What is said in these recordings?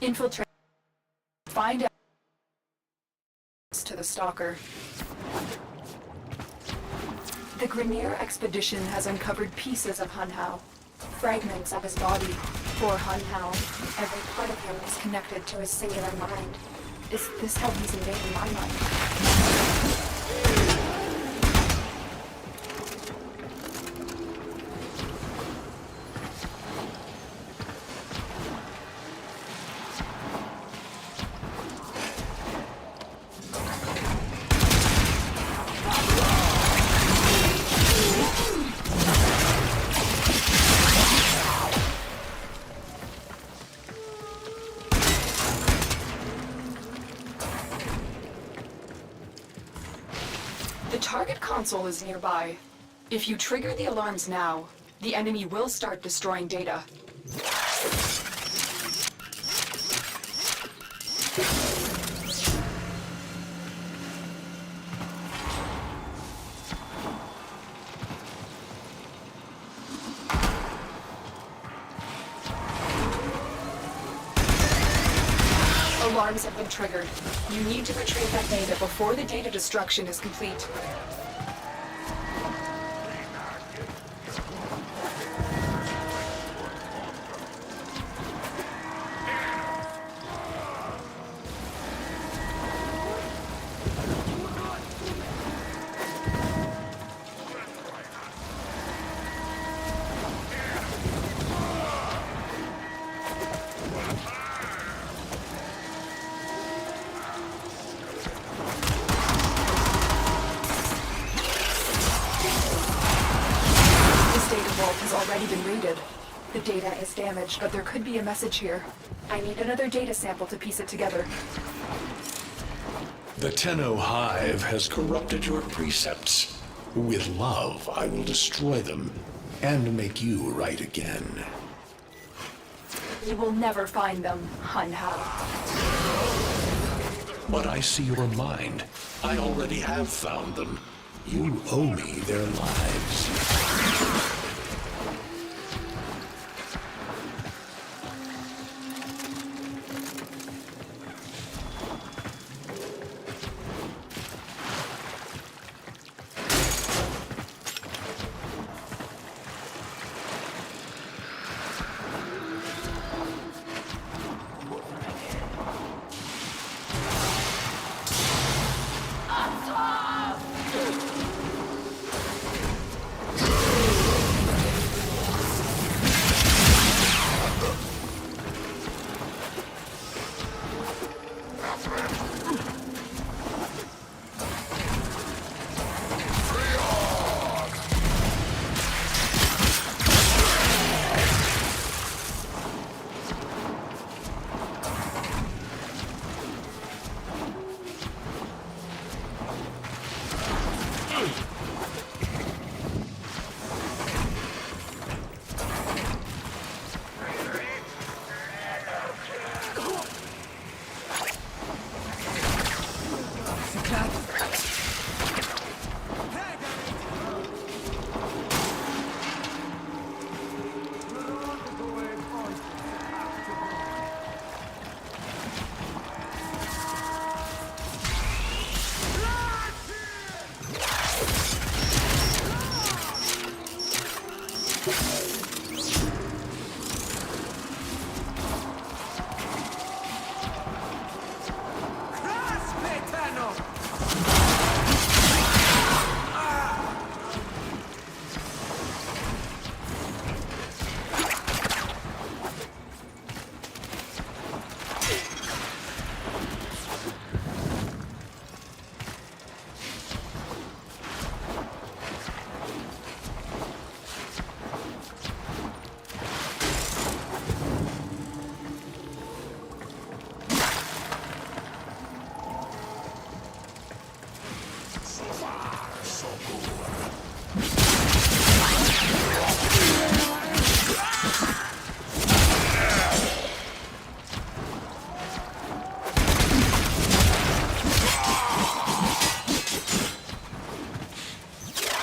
Infiltrate. Find out to the Stalker. The Grenier expedition has uncovered pieces of Hun Hao. Fragments of his body. Poor Hun Hao. Every part of him is connected to his singular mind. Is this how he's invading my mind? The target console is nearby. If you trigger the alarms now, the enemy will start destroying data. Alarms have been triggered. You need to retrieve that data before the data destruction is complete. Has already been raided. The data is damaged, but there could be a message here. I need another data sample to piece it together. The Tenno Hive has corrupted your precepts. With love, I will destroy them and make you right again. You will never find them, Hun Hao. But I see your mind. I already have found them. You owe me their lives.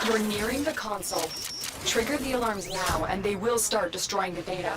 You're nearing the console. Trigger the alarms now, and they will start destroying the data.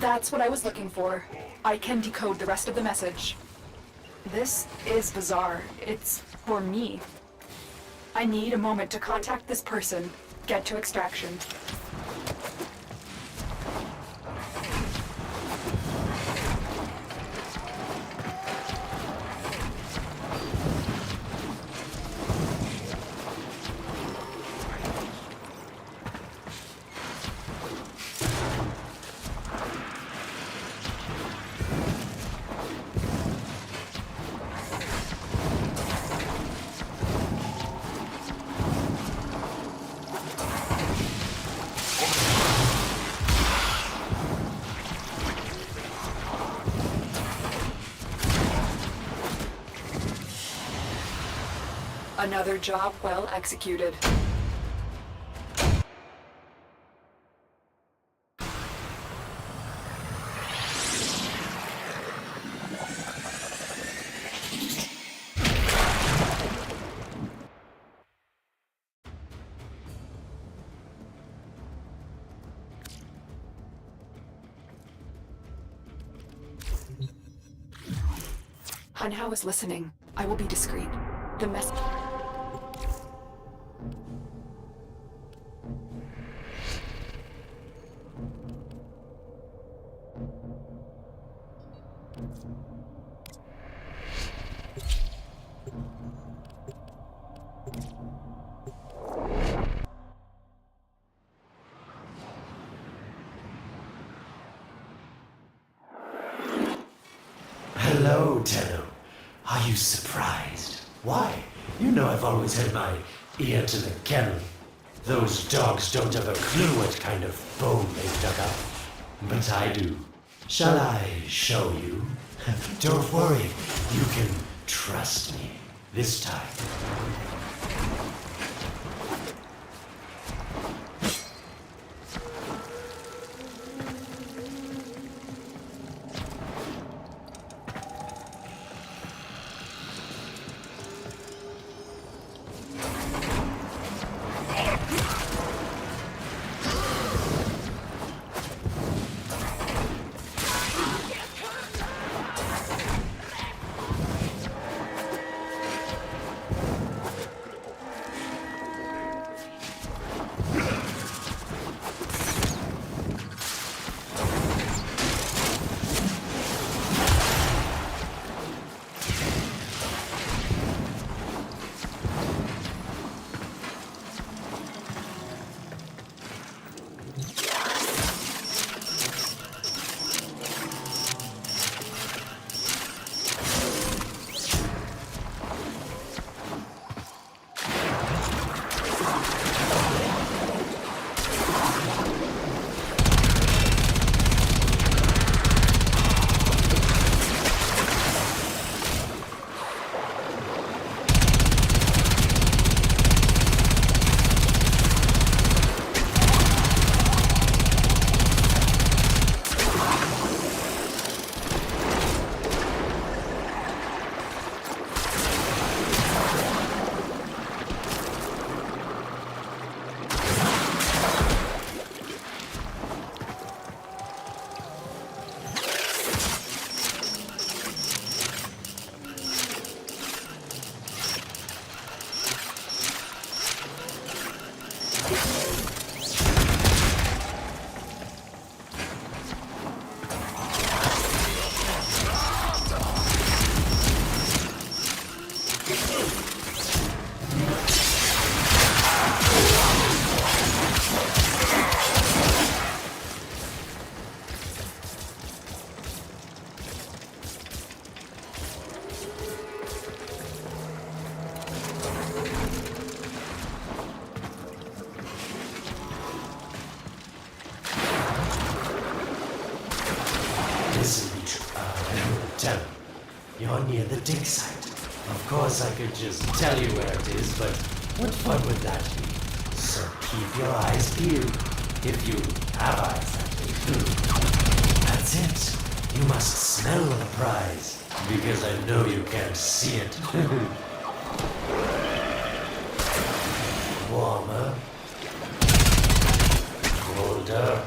That's what I was looking for. I can decode the rest of the message. This is bizarre. It's for me. I need a moment to contact this person, get to extraction. Another job well executed. Hunhao is listening. I will be discreet. The mess. Hello, Tenno. Are you surprised? Why? You know I've always had my ear to the kennel. Those dogs don't have a clue what kind of bone they've dug up. But I do. Shall I show you? Don't worry. You can trust me. This time. Tell me, you're near the dig site. Of course I could just tell you where it is, but what fun would that be? So keep your eyes peeled. If you have eyes, that is. That's it. You must smell the prize, because I know you can't see it. Warmer. Colder.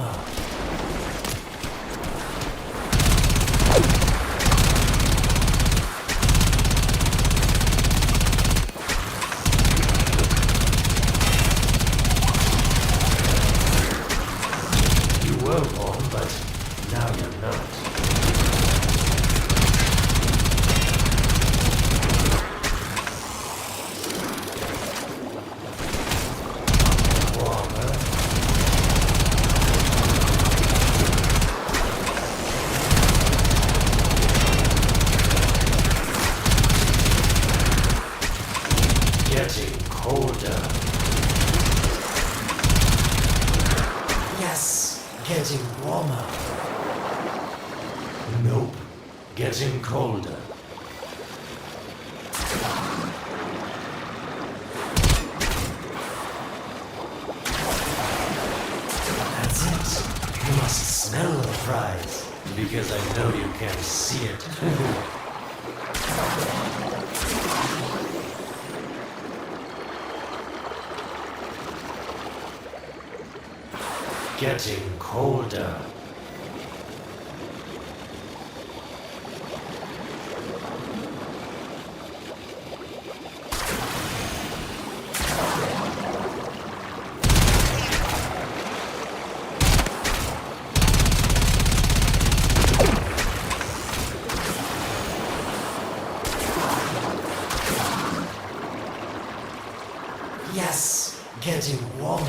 warmer. You were warm, but now you're not. Warmer. Getting colder. Yes, getting warmer. Nope, getting colder. That's it. You must smell the prize, because I know you can't see it. Getting colder. Yes, getting warmer.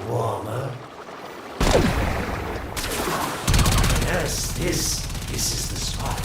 Warmer. Yes, this is the spot.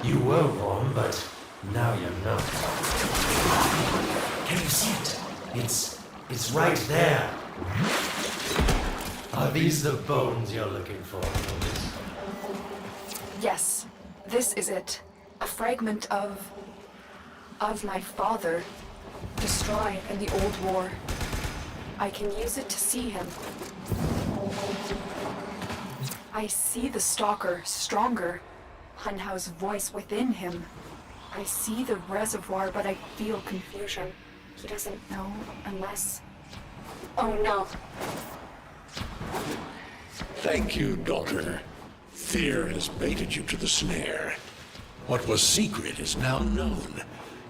You were warm, but now you're not. Can you see it? It's right there. Are these the bones you're looking for, Lotus? Yes, this is it. A fragment of my father, destroyed in the old war. I can use it to see him. I see the stalker stronger. Hunhow's voice within him. I see the reservoir, but I feel confusion. He doesn't know unless... Oh no. Thank you, daughter. Fear has baited you to the snare. What was secret is now known.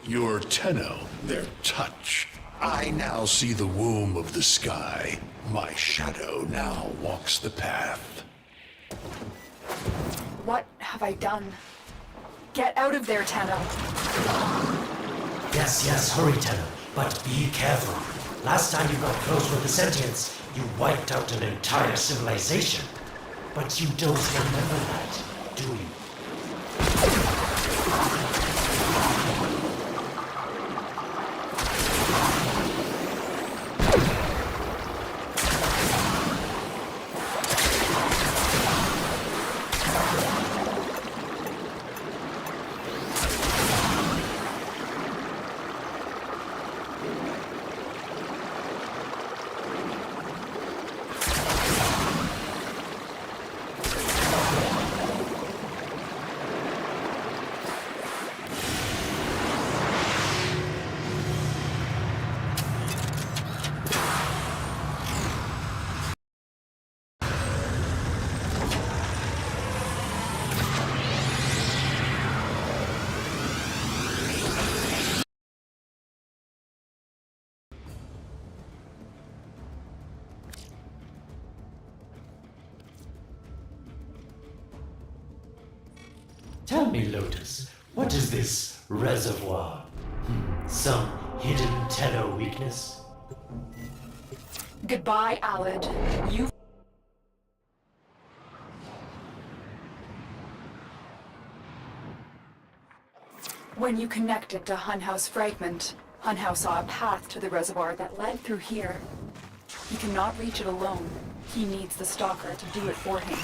Your Tenno, their touch. I now see the womb of the sky. My shadow now walks the path. What have I done? Get out of there, Tenno. Yes, hurry, Tenno. But be careful. Last time you got close with the sentients, you wiped out an entire civilization. But you don't remember that, do you? Tell me, Lotus, what is this reservoir? Some hidden Tenno weakness? Goodbye, Alad. You. When you connected to Hunhow's fragment, Hunhow saw a path to the reservoir that led through here. He cannot reach it alone. He needs the Stalker to do it for him.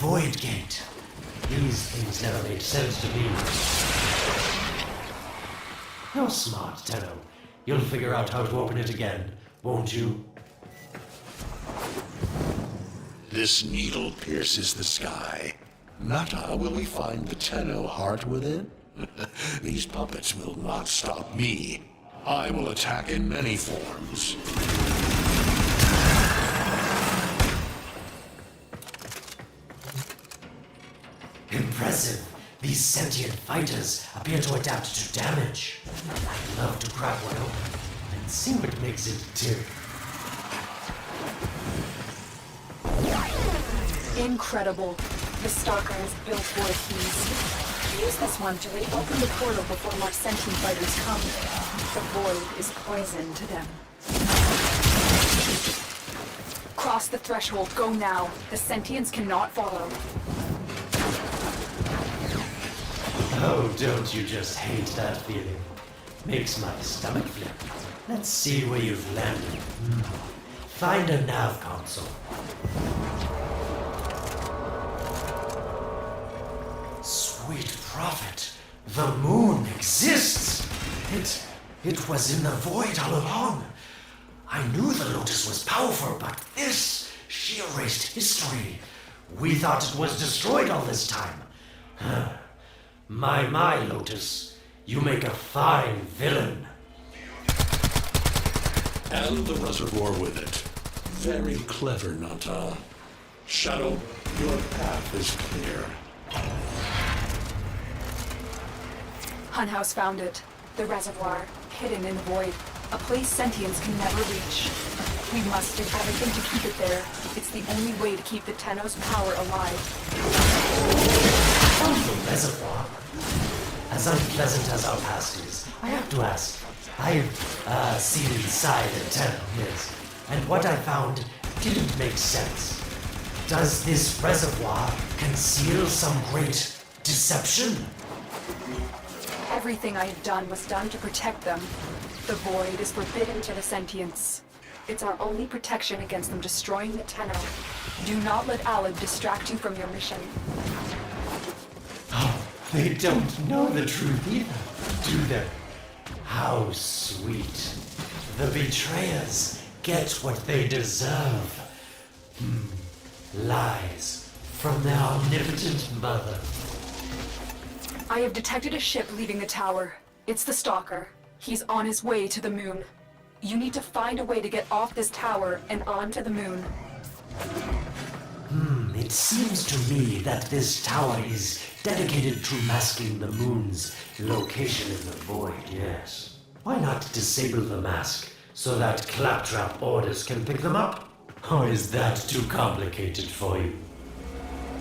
Void gate. These things never made sense to me. You're smart, Tenno. You'll figure out how to open it again, won't you? This needle pierces the sky. Not how will we find the Tenno heart within? These puppets will not stop me. I will attack in many forms. Impressive. These sentient fighters appear to adapt to damage. I'd love to crack one open and see what makes it tick. Incredible. The Stalker is built for keys. Use this one to reopen the portal before more sentient fighters come. The void is poison to them. Cross the threshold. Go now. The sentients cannot follow. Oh, don't you just hate that feeling? Makes my stomach flip. Let's see where you've landed. Find a nav console. Sweet prophet, the moon exists! It was in the void all along. I knew the Lotus was powerful, but this, she erased history. We thought it was destroyed all this time. My, Lotus, you make a fine villain. And the reservoir with it. Very clever, Nata. Shadow, your path is clear. Hunhouse found it. The reservoir, hidden in the void. A place sentients can never reach. We must do everything to keep it there. It's the only way to keep the Tenno's power alive. Found the reservoir? As unpleasant as our past is, I have to ask. I've seen inside a Tenno, yes. And what I found didn't make sense. Does this reservoir conceal some great deception? Everything I have done was done to protect them. The void is forbidden to the sentients. It's our only protection against them destroying the Tenno. Do not let Alad distract you from your mission. Oh, they don't know the truth either, do they? How sweet. The betrayers get what they deserve. Lies from their omnipotent mother. I have detected a ship leaving the tower. It's the Stalker. He's on his way to the moon. You need to find a way to get off this tower and onto the moon. It seems to me that this tower is dedicated to masking the moon's location in the void, yes. Why not disable the mask so that claptrap orders can pick them up? Or is that too complicated for you?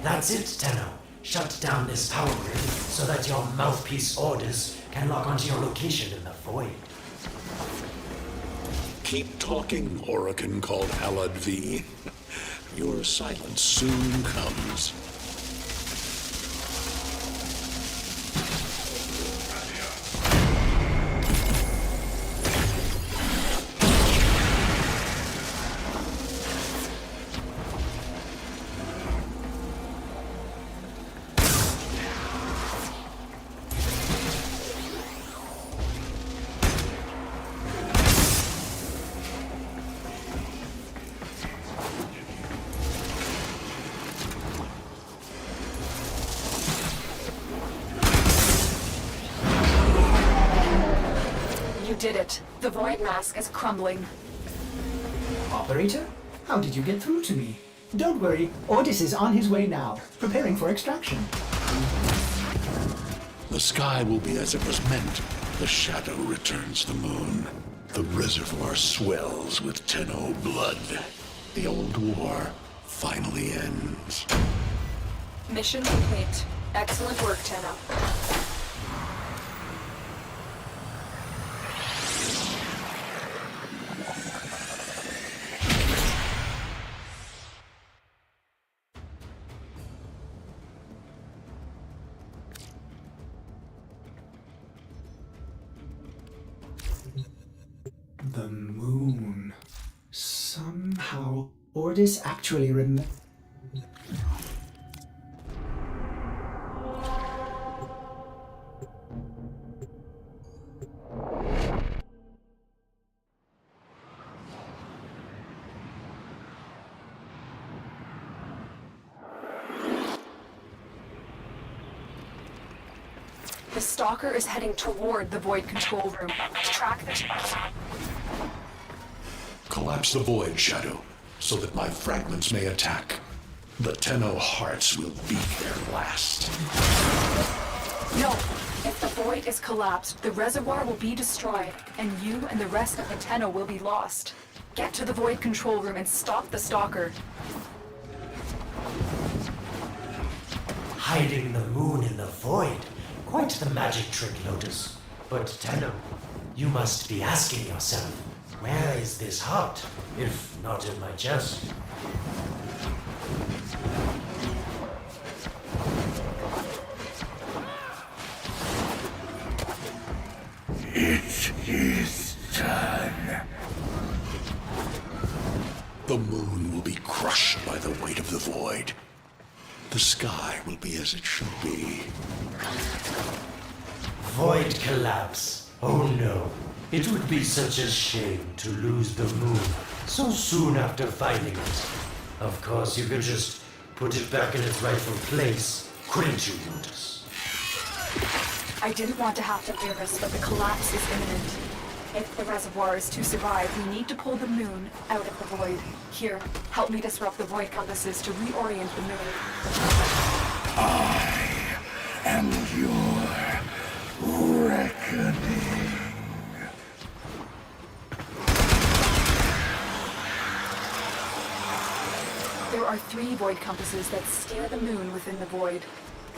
That's it, Tenno. Shut down this power grid so that your mouthpiece orders can lock onto your location in the void. Keep talking, Oracle called Alad V. Your silence soon comes. it. The void mask is crumbling. Operator? How did you get through to me? Don't worry, Ordis is on his way now, preparing for extraction. The sky will be as it was meant. The shadow returns the moon. The reservoir swells with Tenno blood. The old war finally ends. Mission complete. Excellent work, Tenno. The moon. Somehow, Ordis actually remembered. The stalker is heading toward the void control room. Track the... Collapse the void, Shadow, so that my fragments may attack. The Tenno hearts will beat their last. No! If the void is collapsed, the reservoir will be destroyed, and you and the rest of the Tenno will be lost. Get to the void control room and stop the stalker. Hiding the moon in the void. Quite the magic trick, Lotus. But Tenno, you must be asking yourself, where is this heart, if not in my chest? It is done. The moon will be crushed by the weight of the void. The sky will be as it should be. Void collapse. Oh no. It would be such a shame to lose the moon so soon after finding it. Of course, you could just put it back in its rightful place, couldn't you, Lotus? I didn't want to have to do this, but the collapse is imminent. If the reservoir is to survive, we need to pull the moon out of the void. Here, help me disrupt the void compasses to reorient the moon. I am your reckoning. There are 3 void compasses that steer the moon within the void.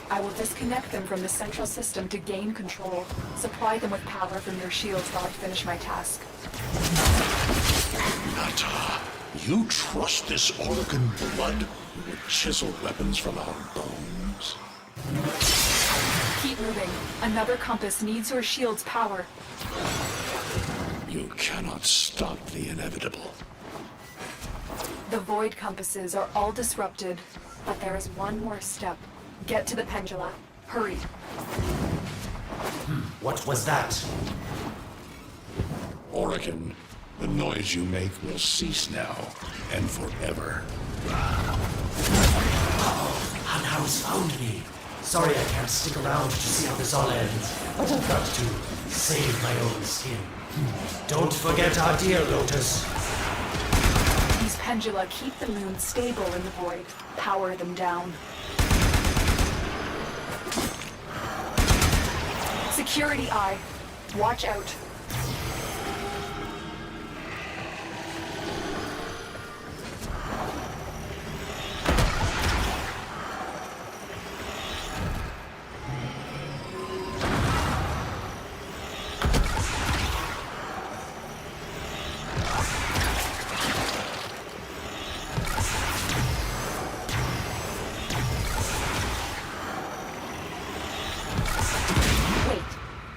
I will disconnect them from the central system to gain control. Supply them with power from your shields while I finish my task. Nata, you trust this Organ blood who would chisel weapons from our bones? Keep moving. Another compass needs your shield's power. You cannot stop the inevitable. The void compasses are all disrupted, but there is one more step. Get to the pendula. Hurry. What was that? Oregon, the noise you make will cease now and forever. Hanau's found me. Sorry I can't stick around to see how this all ends, but I've got to save my own skin. Don't forget our dear Lotus. These pendula keep the moon stable in the void. Power them down. Security eye. Watch out.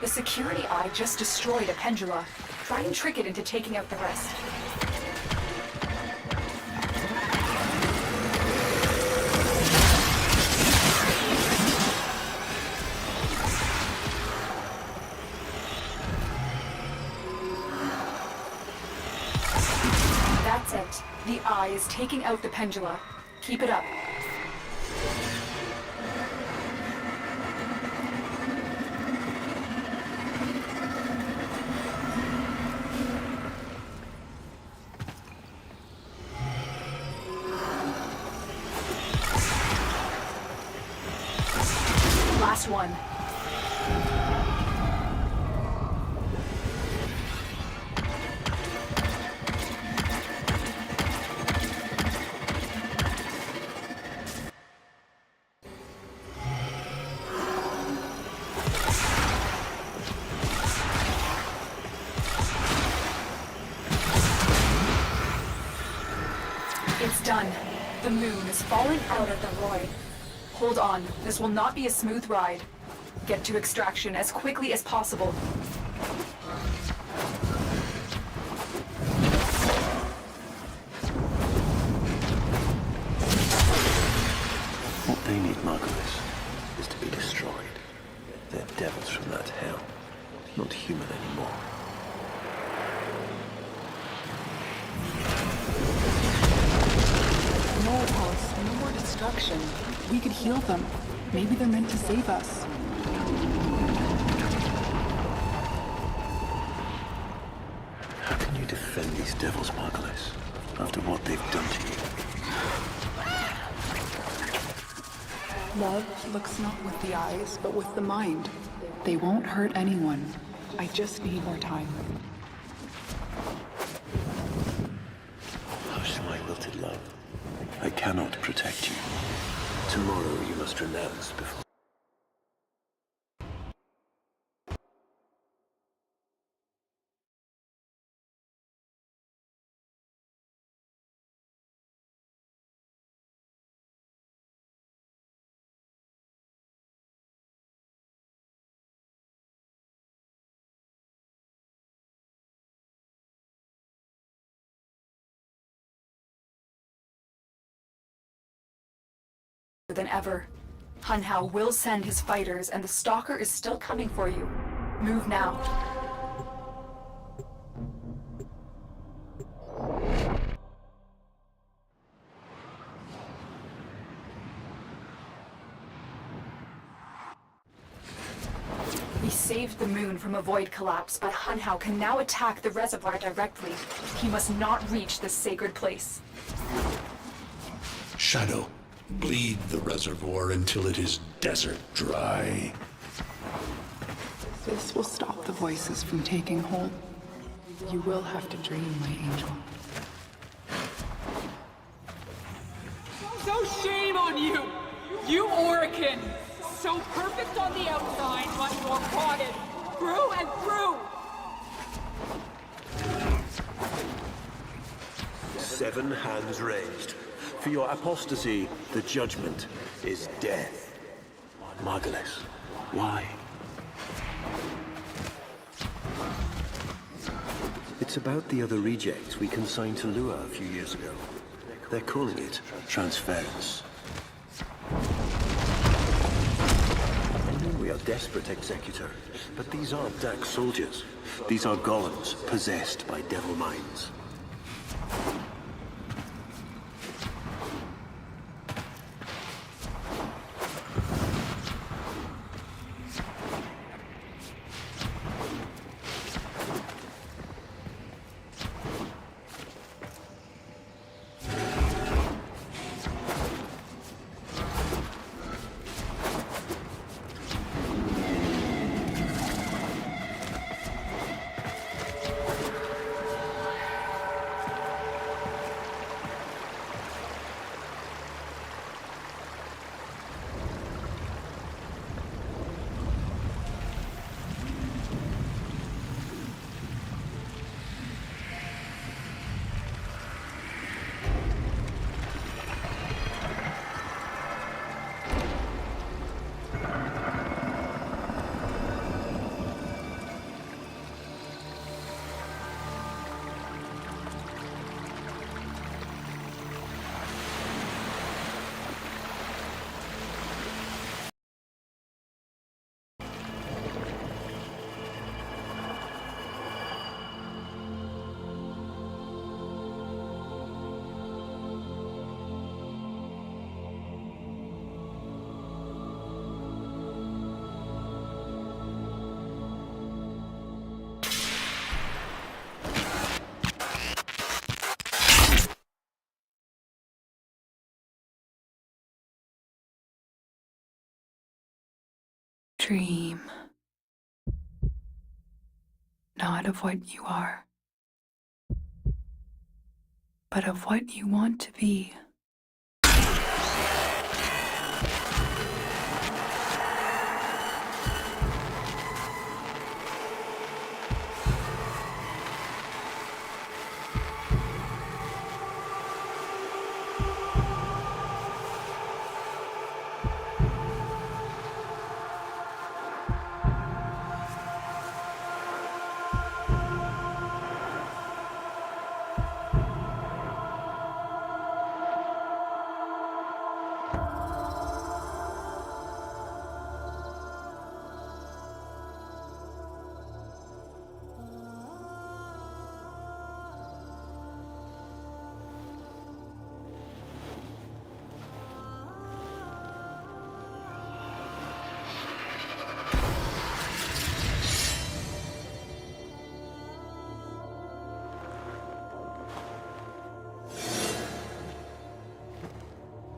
The security eye just destroyed a pendula. Try and trick it into taking out the rest. That's it. The eye is taking out the pendula. Keep it up. last one. It's done. The moon is falling out of the void. Hold on, this will not be a smooth ride. Get to extraction as quickly as possible. What they need, Margulis, is to be destroyed. They're devils from that hell, not human anymore. No, Pulse, no more destruction. We could heal them. Maybe they're meant to save us. How can you defend these devils, Margulis, after what they've done to you? Love looks not with the eyes, but with the mind. They won't hurt anyone. I just need more time. Hush, my wilted love. I cannot protect you. Tomorrow you must renounce before... Than ever. Hun Hao will send his fighters, and the Stalker is still coming for you. Move now. We saved the moon from a void collapse, but Hun Hao can now attack the reservoir directly. He must not reach this sacred place. Shadow, bleed the reservoir until it is desert dry. This will stop the voices from taking hold. You will have to dream, my angel. So shame on you! You Orican! So perfect on the outside, but you're rotted through and through! 7 hands raised. For your apostasy, the judgment is death. Margulis, why? It's about the other rejects we consigned to Lua a few years ago. They're calling it transference. I know we are desperate, Executor, but these aren't Dax soldiers. These are golems possessed by devil minds. dream. Not of what you are, but of what you want to be.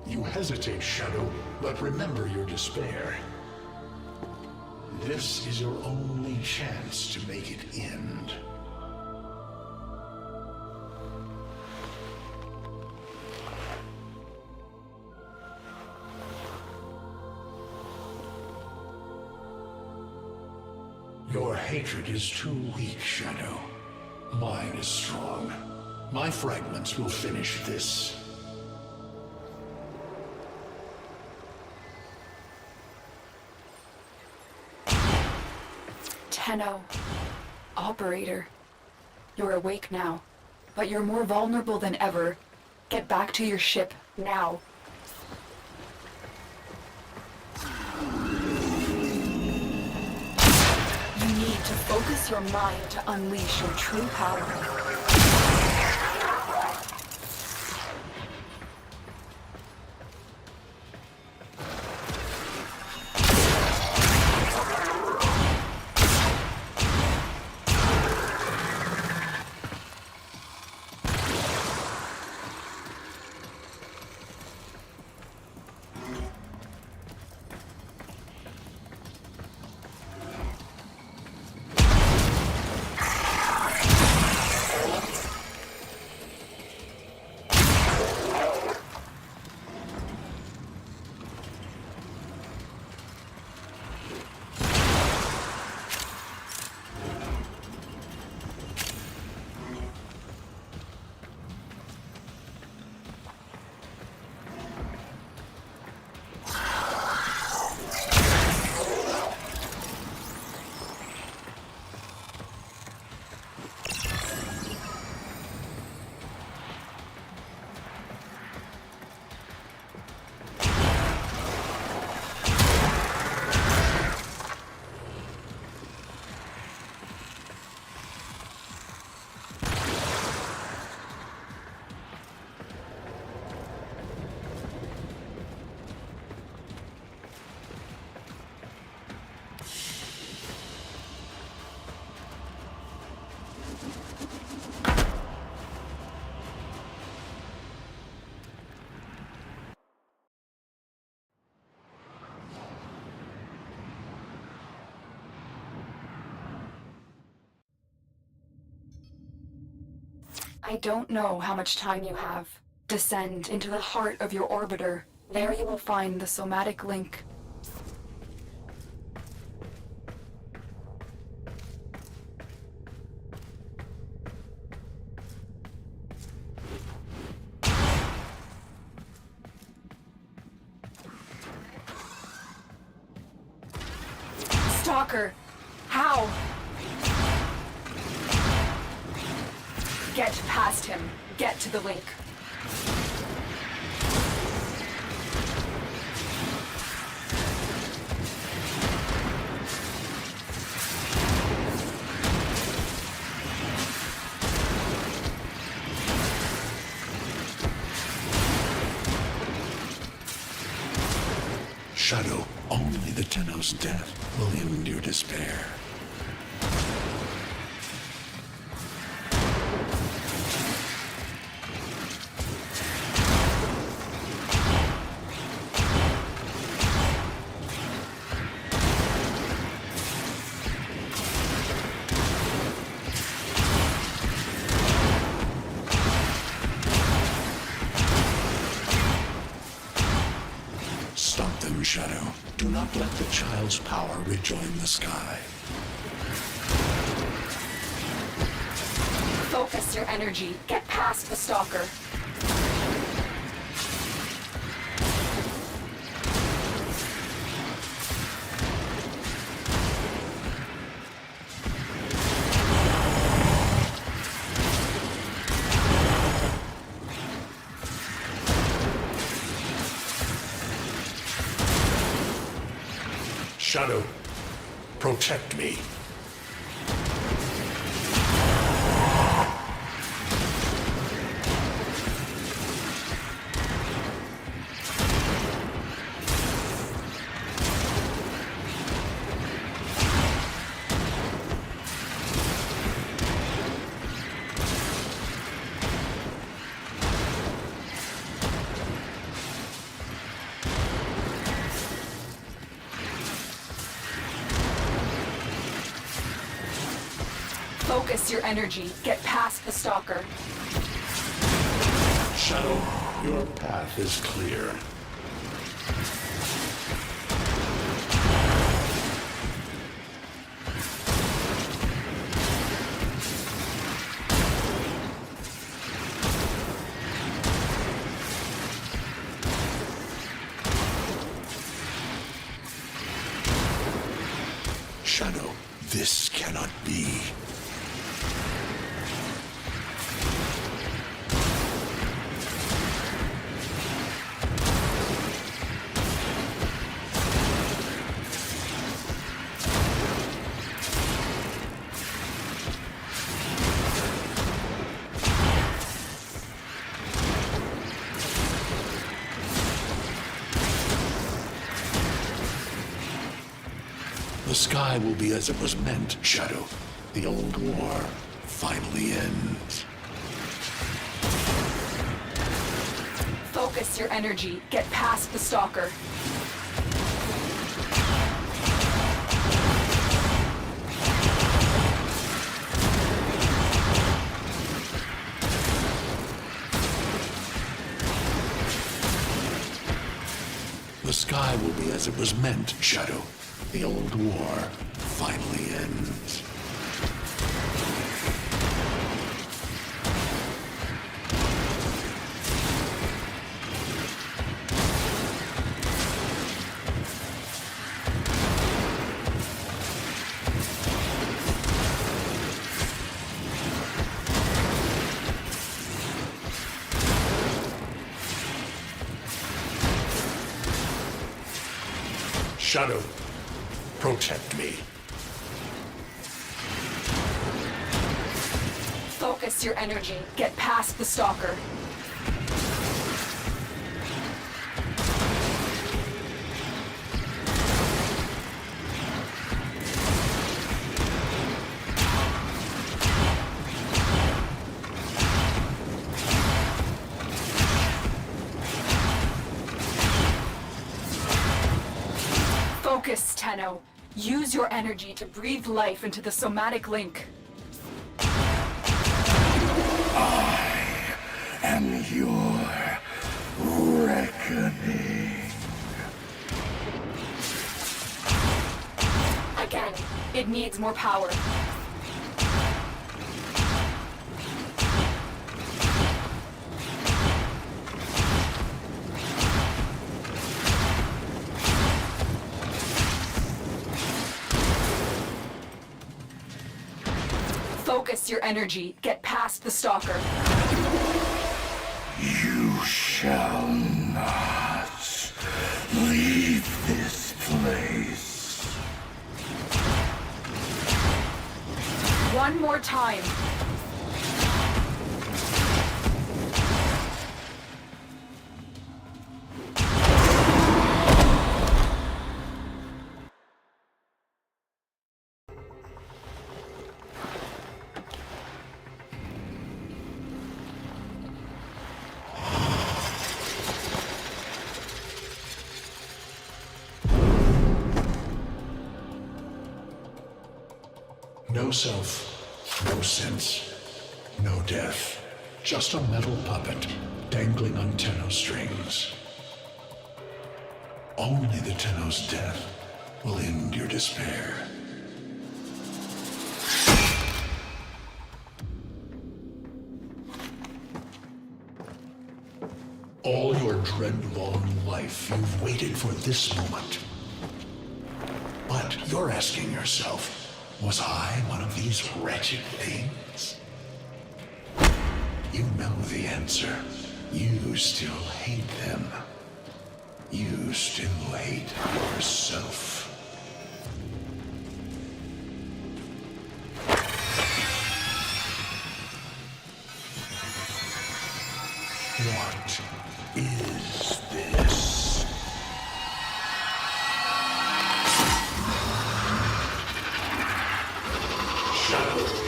You hesitate, Shadow, but remember your despair. This is your only chance to make it end. Your hatred is too weak, Shadow. Mine is strong. My fragments will finish this. Tenno. Operator. You're awake now, but you're more vulnerable than ever. Get back to your ship, now. You need to focus your mind to unleash your true power. I don't know how much time you have. Descend into the heart of your orbiter. There you will find the somatic link. Stalker! How? Get past him. Get to the link. Shadow, only the Tenno's death will end your despair. them, Shadow. Do not let the child's power rejoin the sky. Focus your energy. Get past the stalker. Shadow, protect me. Focus your energy. Get past the stalker. Shadow, your path is clear. Shadow, this cannot be. The sky will be as it was meant, Shadow. The old war finally ends. Focus your energy. Get past the stalker. The sky will be as it was meant, Shadow. The old war finally ends. Shadow, protect me. Focus your energy. Get past the stalker. Focus, Tenno. Use your energy to breathe life into the somatic link. And your reckoning. Again, it needs more power. Focus your energy. Get past the stalker. You shall not leave this place. One more time. No self, no sense, no death. Just a metal puppet dangling on tenno strings. Only the Tenno's death will end your despair. All your dread-long life, you've waited for this moment. But you're asking yourself, was I one of these wretched things? You know the answer. You still hate them. You still hate yourself. What is this? Shadow.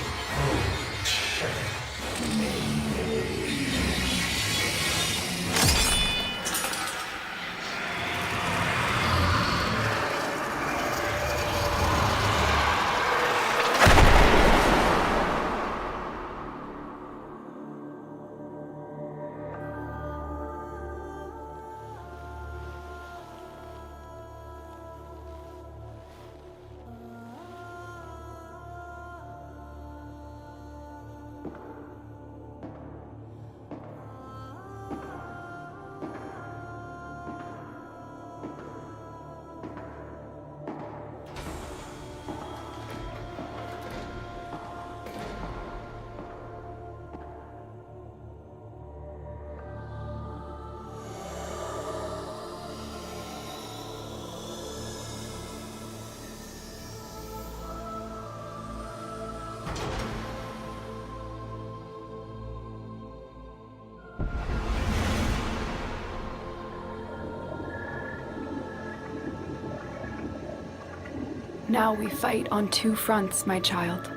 Now we fight on two fronts, my child.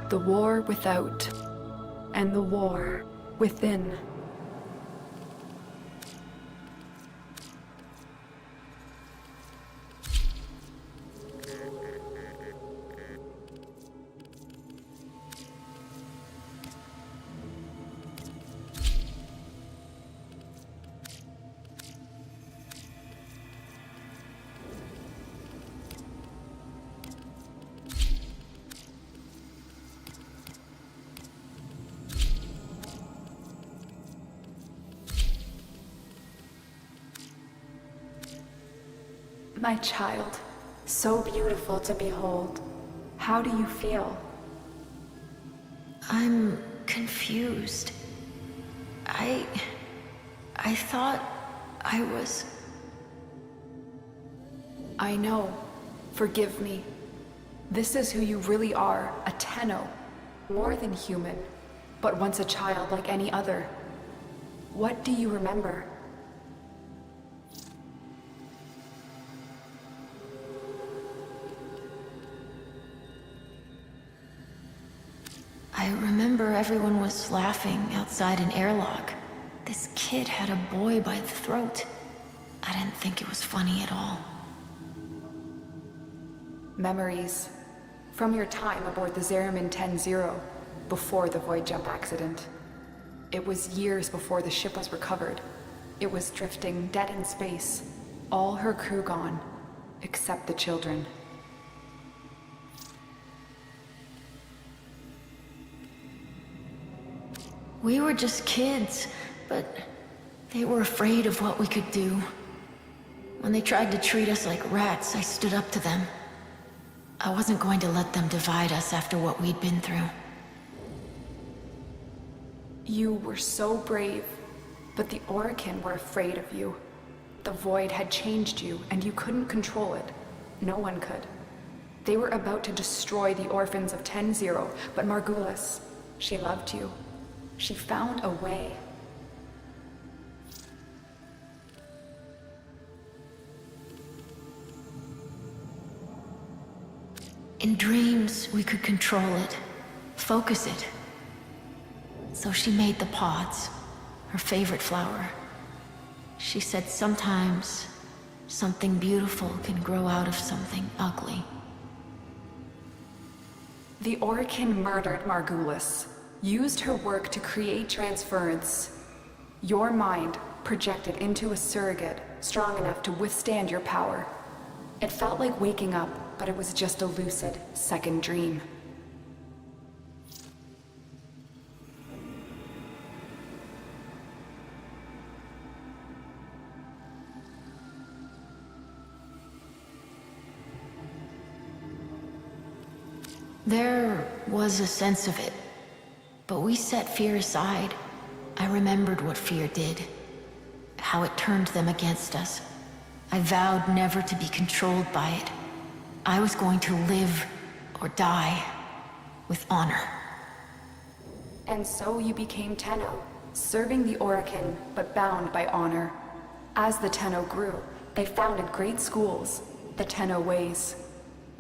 The war without, and the war within. My child, so beautiful to behold. How do you feel? I'm confused. I thought I was... I know. Forgive me. This is who you really are, a Tenno. More than human, but once a child like any other. What do you remember? I remember everyone was laughing outside an airlock. This kid had a boy by the throat. I didn't think it was funny at all. Memories. From your time aboard the Zariman 10-0, before the void jump accident. It was years before the ship was recovered. It was drifting dead in space. All her crew gone, except the children. We were just kids, but they were afraid of what we could do. When they tried to treat us like rats, I stood up to them. I wasn't going to let them divide us after what we'd been through. You were so brave, but the Orokin were afraid of you. The void had changed you, and you couldn't control it. No one could. They were about to destroy the orphans of 10-0, but Margulis, she loved you. She found a way. In dreams, we could control it, focus it. So she made the pods, her favorite flower. She said sometimes something beautiful can grow out of something ugly. The Orokin murdered Margulis, used her work to create transference. Your mind, projected into a surrogate strong enough to withstand your power. It felt like waking up, but it was just a lucid second dream. There was a sense of it, but we set fear aside. I remembered what fear did, how it turned them against us. I vowed never to be controlled by it. I was going to live or die with honor. And so you became Tenno, serving the Orokin, but bound by honor. As the Tenno grew, they founded great schools, the Tenno ways.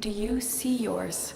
Do you see yours?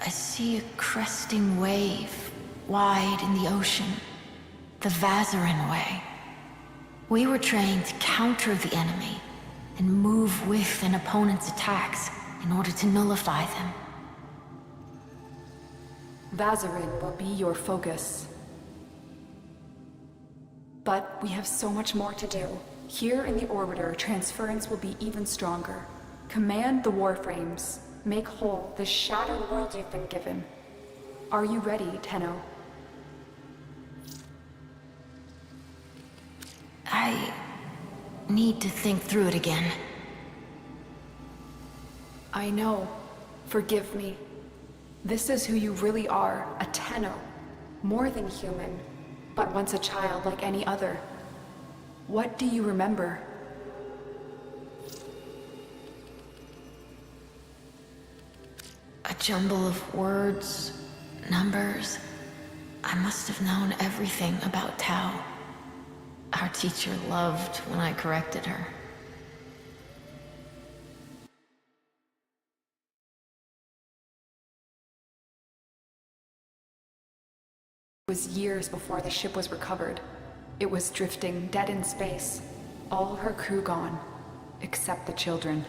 I see a cresting wave, wide in the ocean. The Vazarin way. We were trained to counter the enemy and move with an opponent's attacks in order to nullify them. Vazarin will be your focus. But we have so much more to do. Here in the Orbiter, transference will be even stronger. Command the warframes. Make whole the shattered world you've been given. Are you ready, Tenno? I need to think through it again. I know. Forgive me. This is who you really are, a Tenno. More than human, but once a child like any other. What do you remember? A jumble of words, numbers. I must have known everything about Tao. Our teacher loved when I corrected her. It was years before the ship was recovered. It was drifting dead in space. All her crew gone, except the children.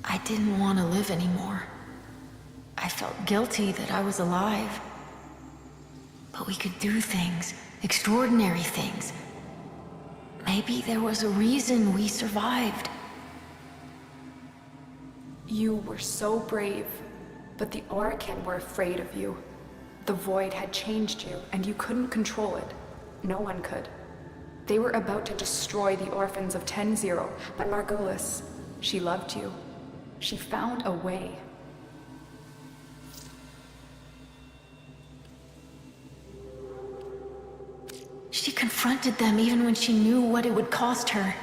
I didn't want to live anymore. I felt guilty that I was alive. But we could do things, extraordinary things. Maybe there was a reason we survived. You were so brave, but the Orokin were afraid of you. The Void had changed you, and you couldn't control it. No one could. They were about to destroy the orphans of 10-0, but Margulis, she loved you. She found a way. She confronted them even when she knew what it would cost her.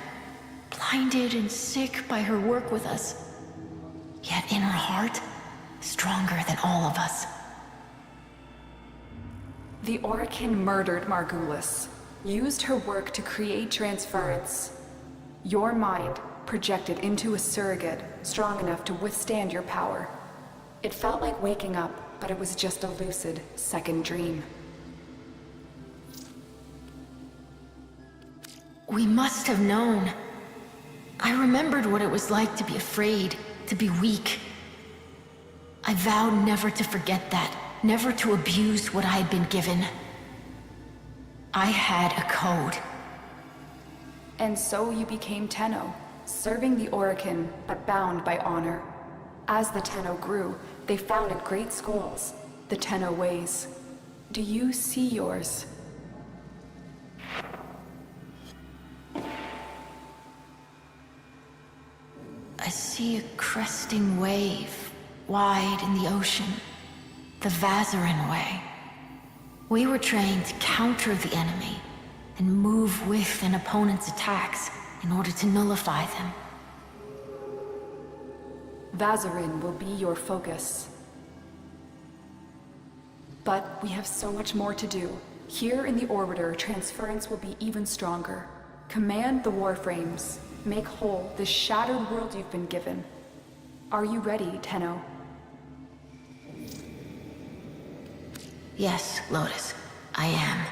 Blinded and sick by her work with us. Yet in her heart, stronger than all of us. The Orokin murdered Margulis, used her work to create transference. Your mind projected into a surrogate strong enough to withstand your power. It felt like waking up, but it was just a lucid second dream. We must have known. I remembered what it was like to be afraid, to be weak. I vowed never to forget that, never to abuse what I had been given. I had a code. And so you became Tenno, serving the Orokin, but bound by honor. As the Tenno grew, they founded great schools, the Tenno ways. Do you see yours? I see a cresting wave, wide in the ocean. The Vazarin way. We were trained to counter the enemy and move with an opponent's attacks in order to nullify them. Vazarin will be your focus. But we have so much more to do. Here in the Orbiter, transference will be even stronger. Command the warframes. Make whole this shattered world you've been given. Are you ready, Tenno? Yes, Lotus, I am.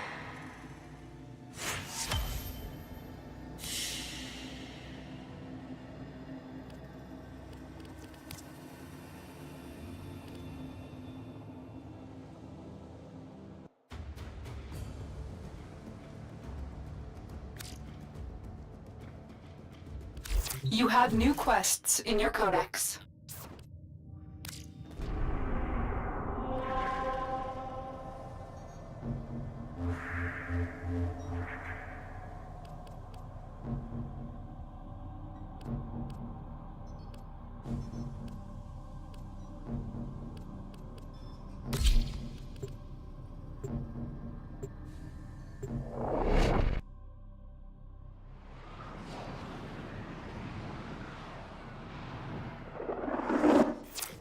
You have new quests in your codex.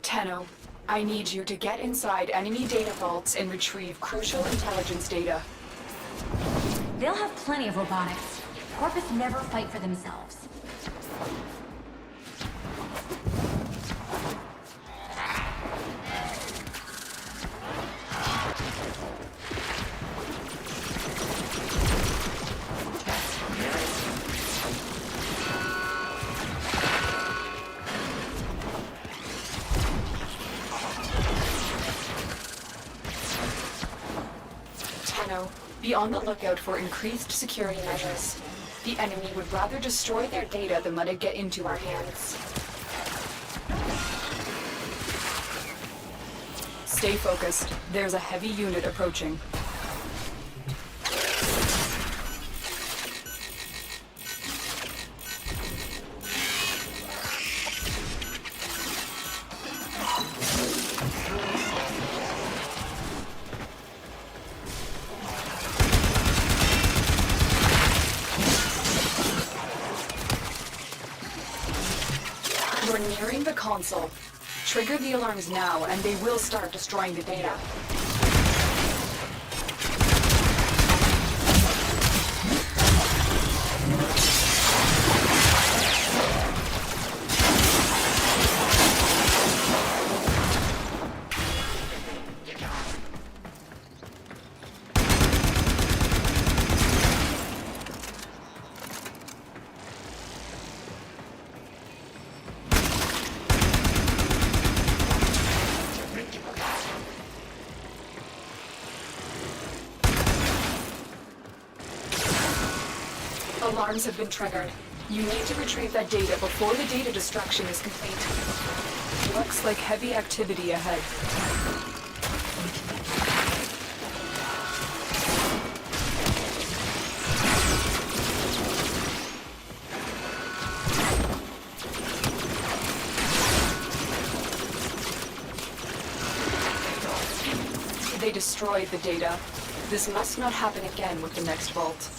Tenno, I need you to get inside enemy data vaults and retrieve crucial intelligence data. They'll have plenty of robotics. Corpus never fight for themselves. Tenno, be on the lookout for increased security measures. The enemy would rather destroy their data than let it get into our hands. Stay focused. There's a heavy unit approaching. You're nearing the console. Trigger the alarms now, and they will start destroying the data. Alarms have been triggered. You need to retrieve that data before the data destruction is complete. Looks like heavy activity ahead. They destroyed the data. This must not happen again with the next vault.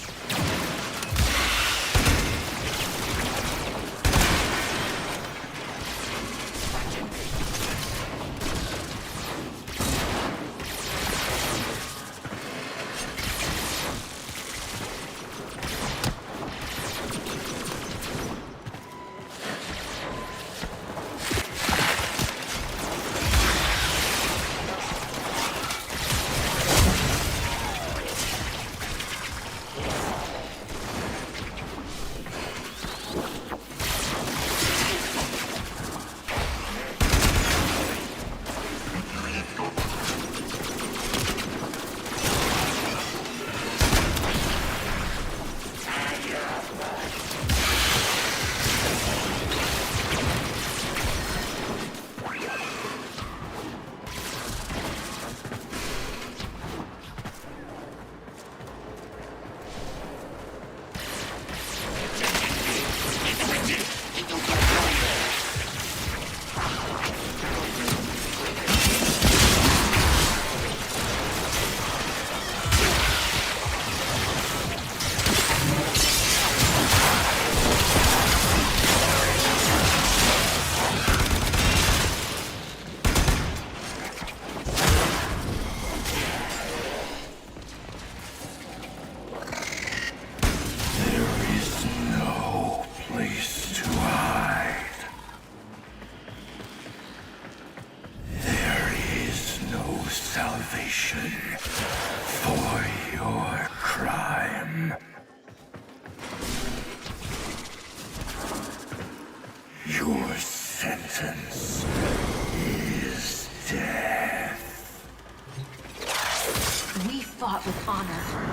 fought with honor.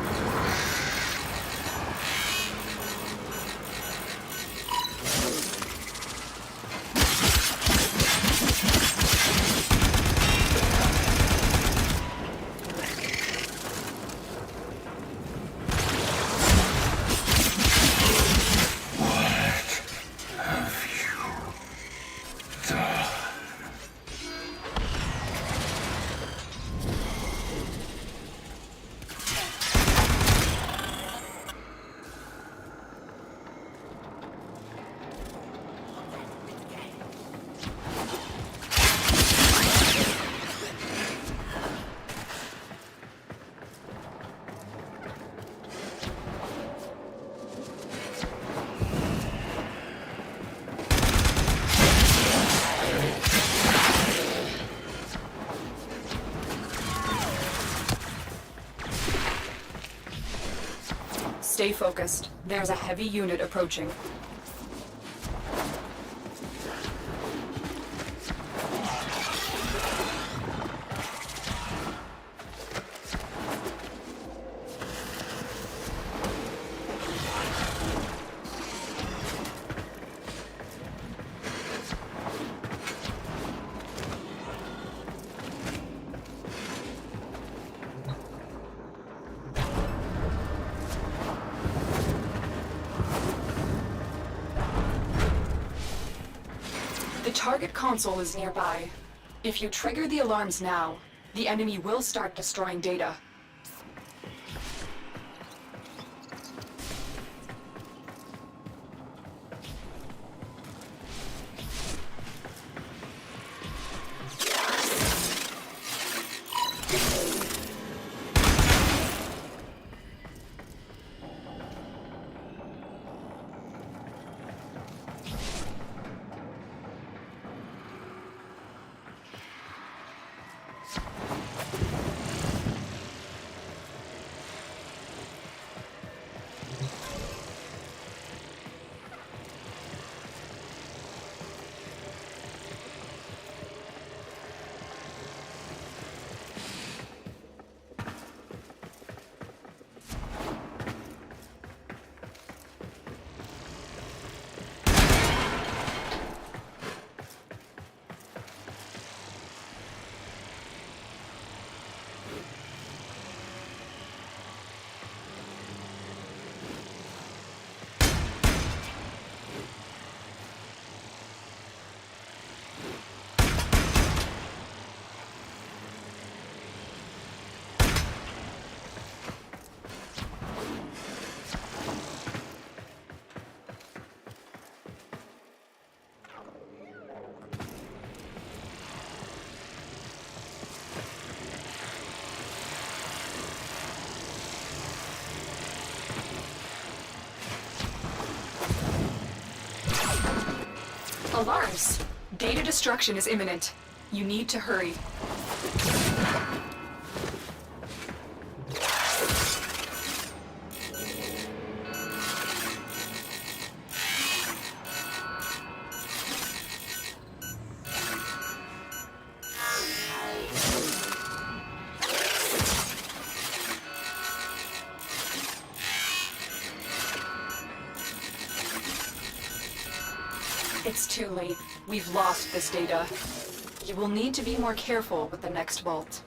Stay focused. There's a heavy unit approaching. The target console is nearby. If you trigger the alarms now, the enemy will start destroying data. Alarms! Data destruction is imminent. You need to hurry. It's too late. We've lost this data. You will need to be more careful with the next vault.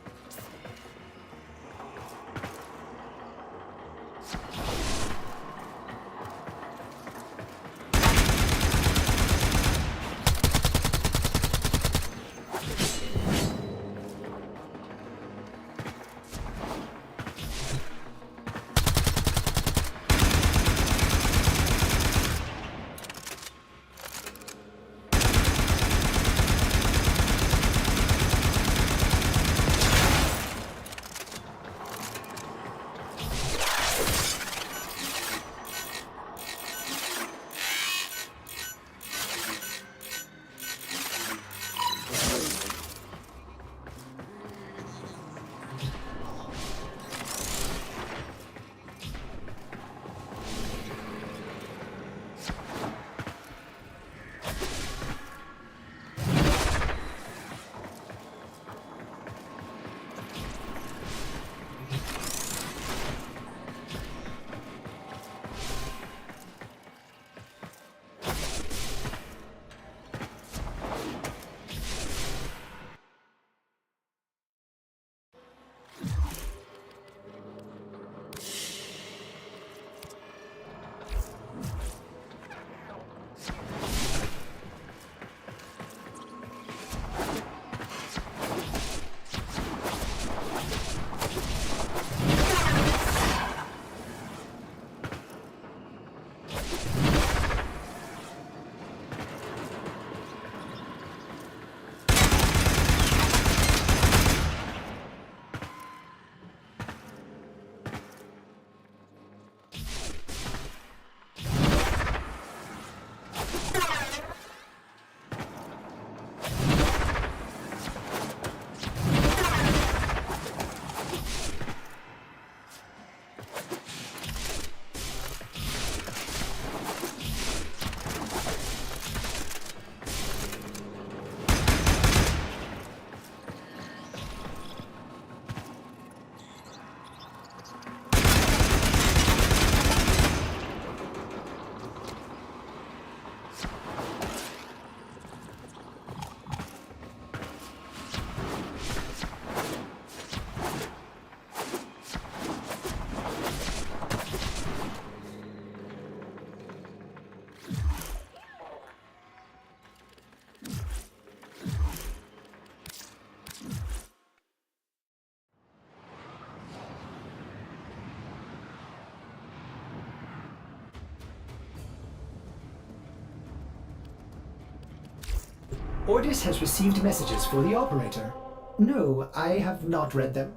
Ordis has received messages for the operator. No, I have not read them.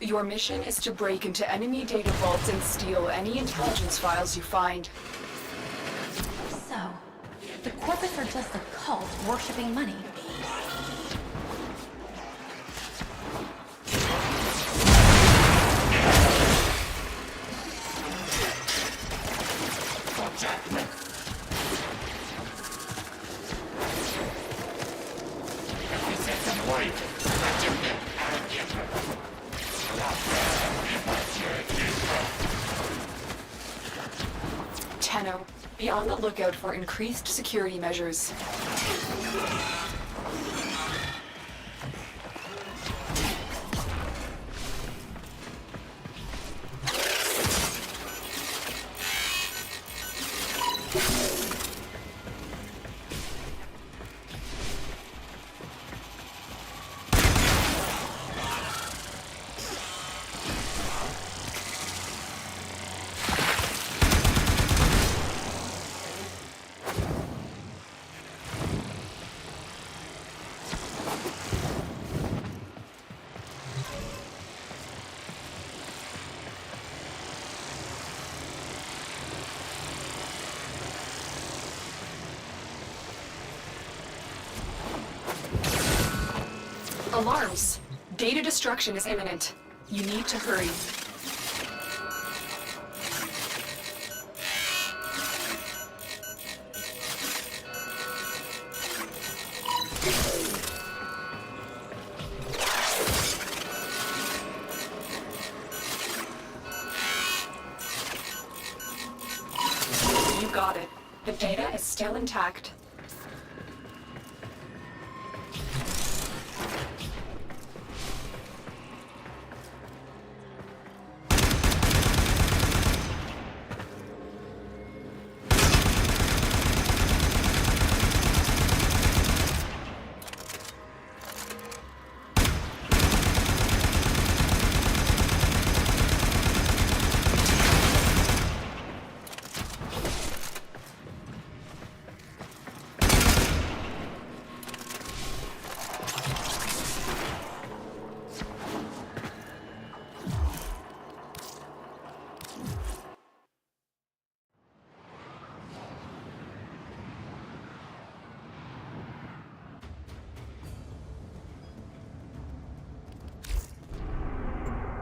Your mission is to break into enemy data vaults and steal any intelligence files you find. So, the Corpus are just a cult worshipping money. Tenno, be on the lookout for increased security measures. Alarms! Data destruction is imminent. You need to hurry. You got it. The data is still intact.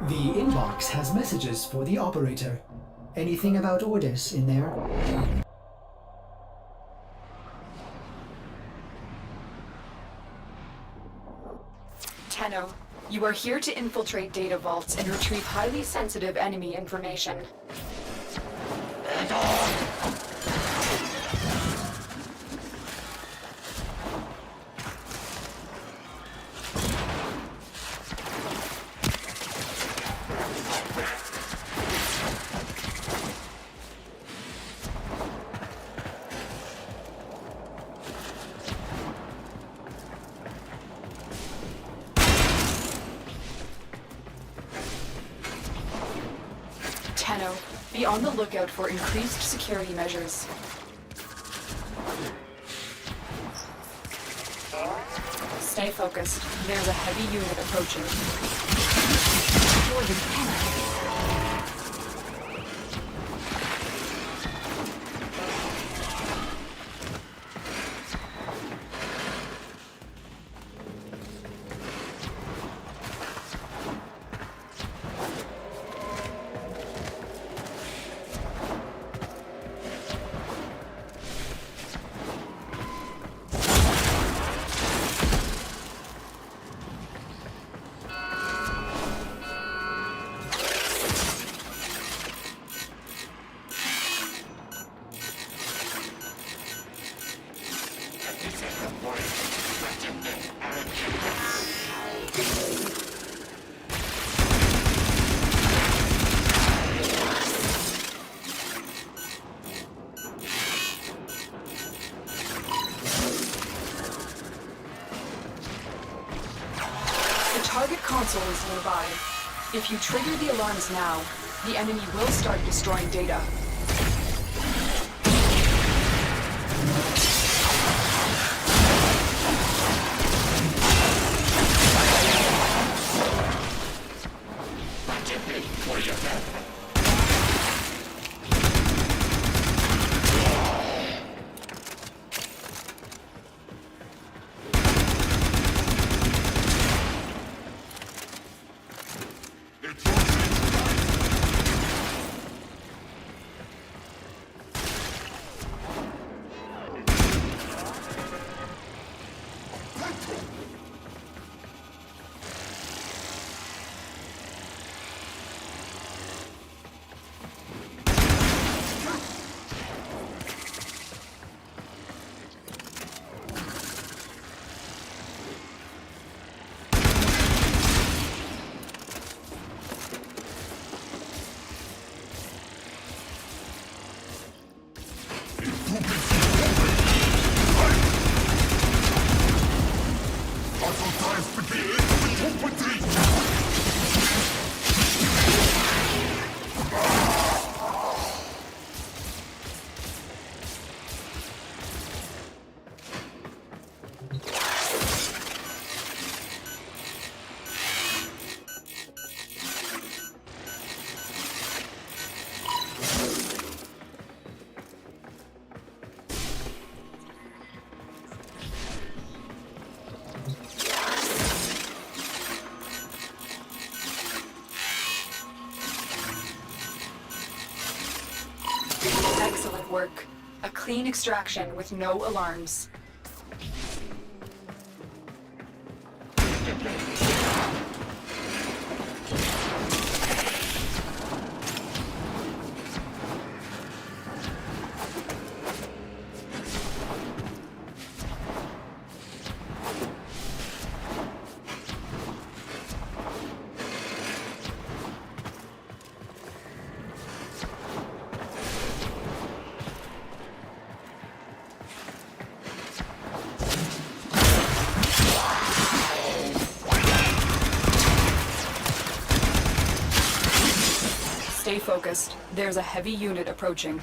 The inbox has messages for the operator. Anything about Ordis in there? Tenno, you are here to infiltrate data vaults and retrieve highly sensitive enemy information. Tenno, be on the lookout for increased security measures. Stay focused. There's a heavy unit approaching. More than 10. The target console is nearby. If you trigger the alarms now, the enemy will start destroying data. Excellent work. A clean extraction with no alarms. Stay focused. There's a heavy unit approaching.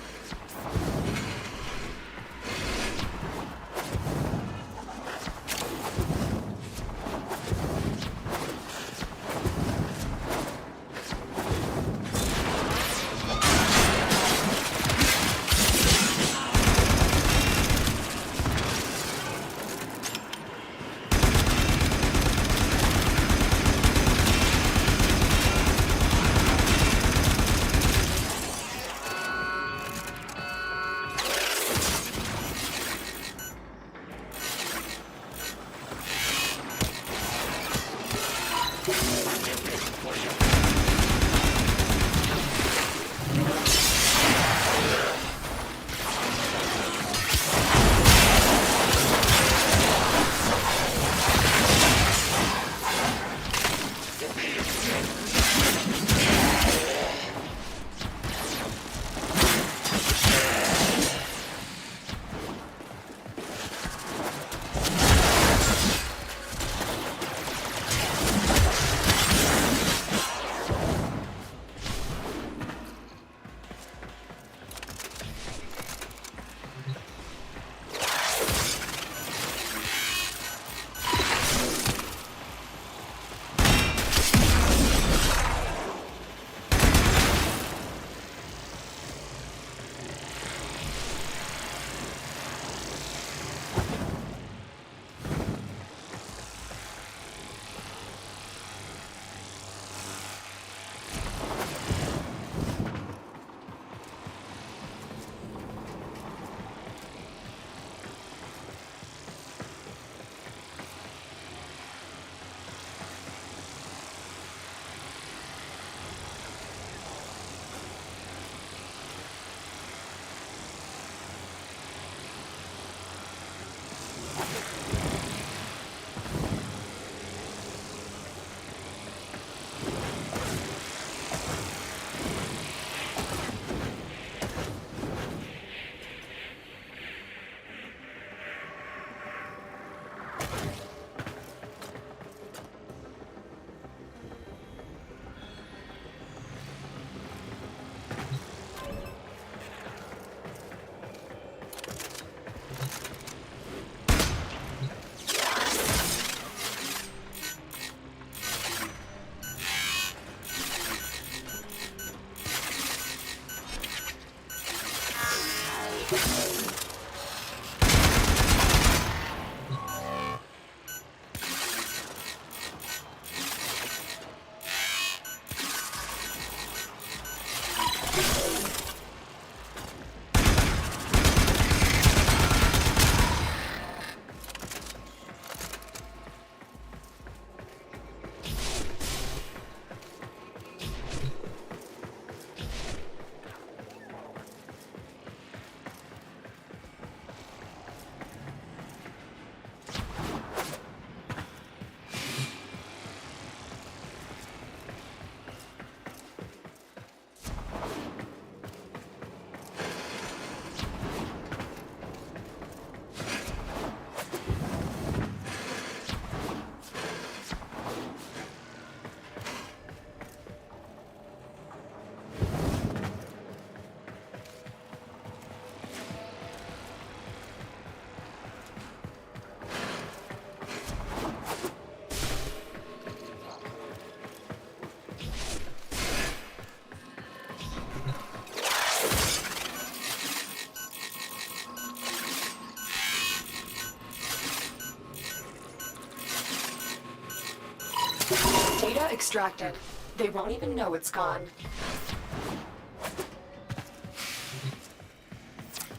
Data extracted. They won't even know it's gone.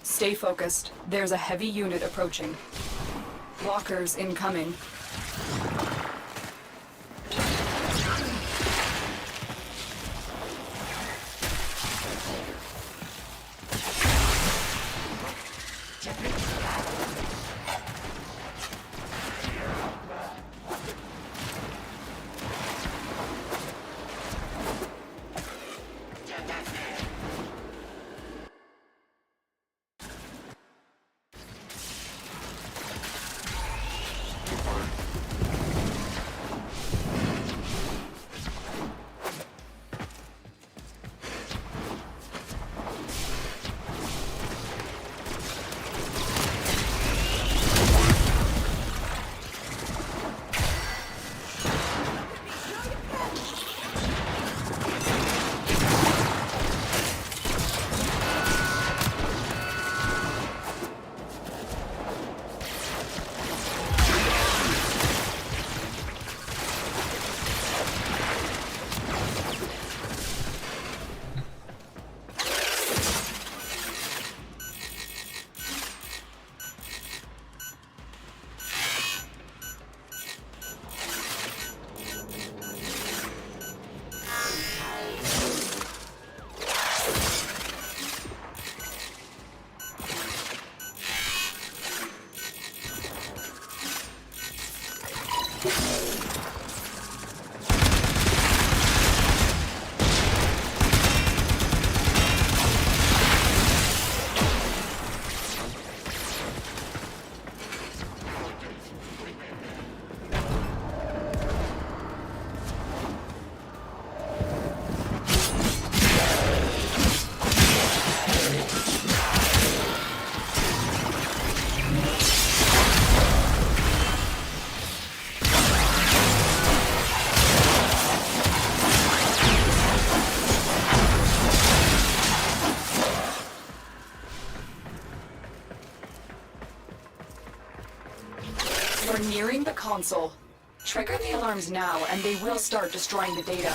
Stay focused. There's a heavy unit approaching. Walkers incoming. We're nearing the console. Trigger the alarms now, and they will start destroying the data.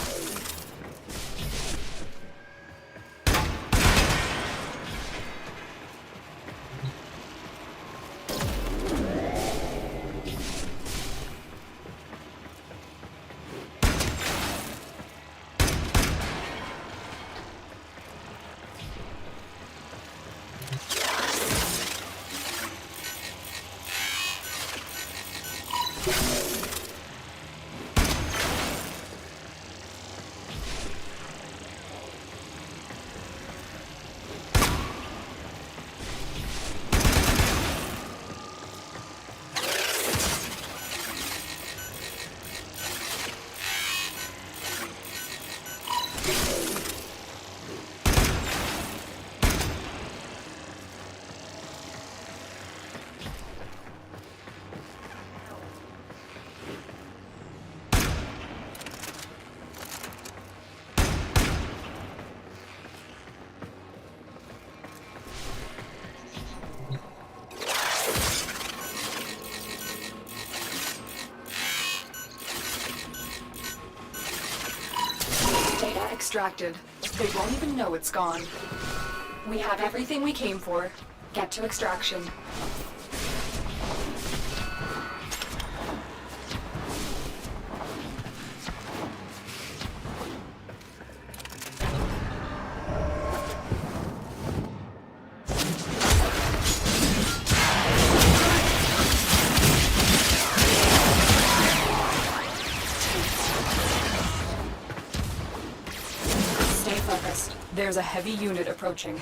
Data extracted. They won't even know it's gone. We have everything we came for. Get to extraction. Stay focused. There's a heavy unit approaching.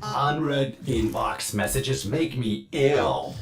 Unread inbox messages make me ill.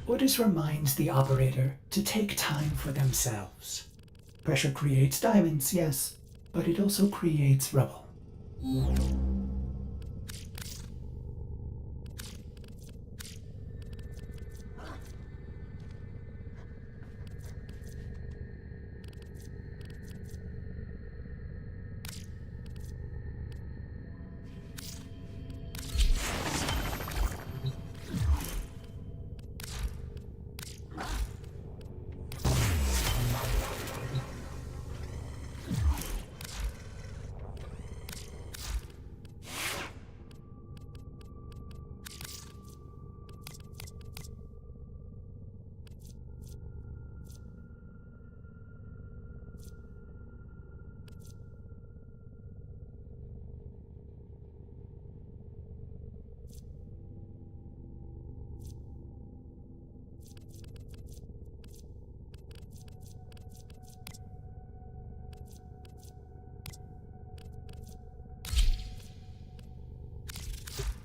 Otis reminds the operator to take time for themselves. Pressure creates diamonds, yes, but it also creates rubble.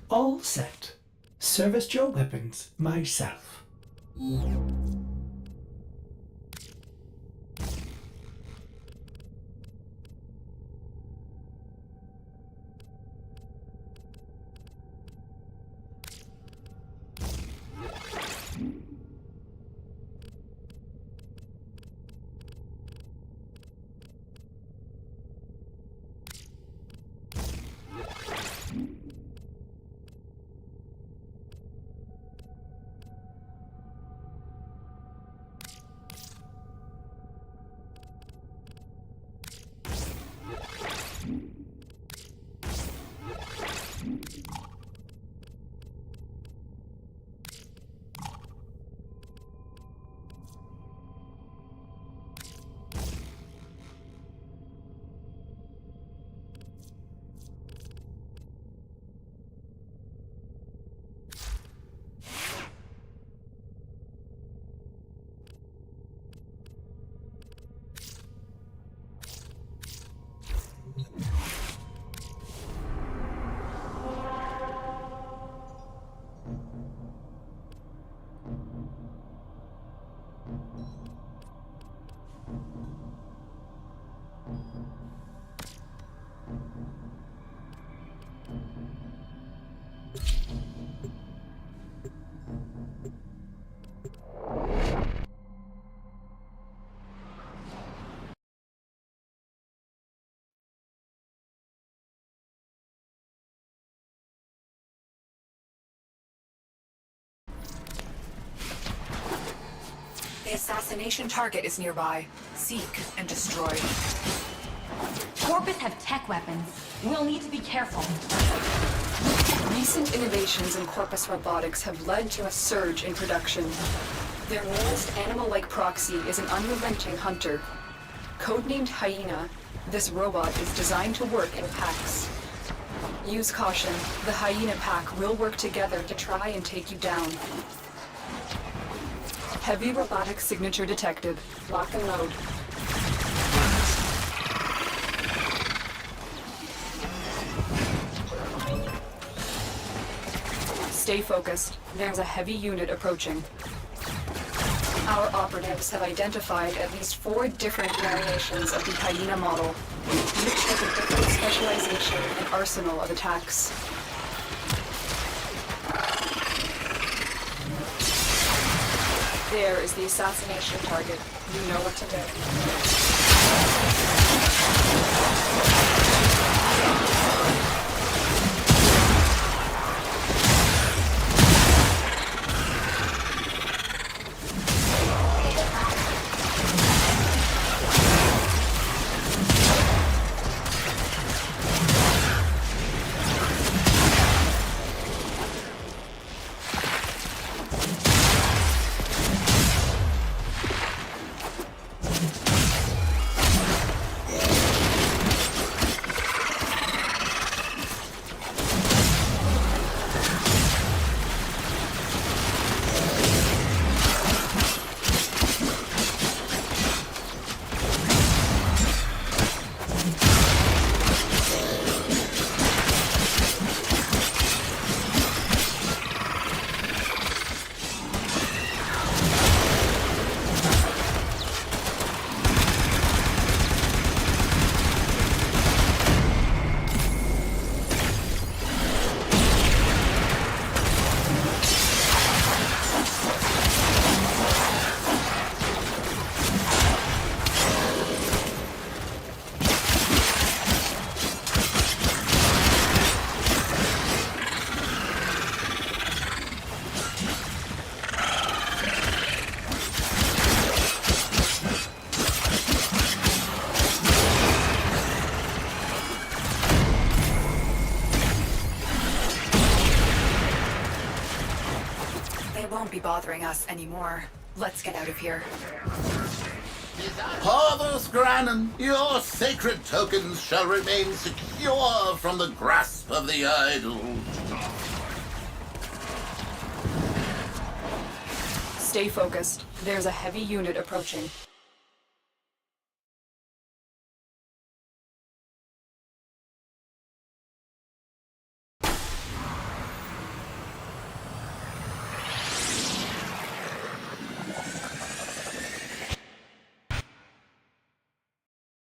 All set. Serviced your weapons myself. The assassination target is nearby. Seek and destroy. Corpus have tech weapons. We'll need to be careful. Recent innovations in Corpus robotics have led to a surge in production. Their newest animal-like proxy is an unrelenting hunter. Codenamed Hyena, this robot is designed to work in packs. Use caution. The Hyena pack will work together to try and take you down. Heavy robotic signature detected. Lock and load. Stay focused. There's a heavy unit approaching. Our operatives have identified at least 4 different variations of the Hyena model, each with a different specialization and arsenal of attacks. There is the assassination target. You know what to do. won't be bothering us anymore. Let's get out of here. Parvus Granon, your sacred tokens shall remain secure from the grasp of the idol. Stay focused. There's a heavy unit approaching.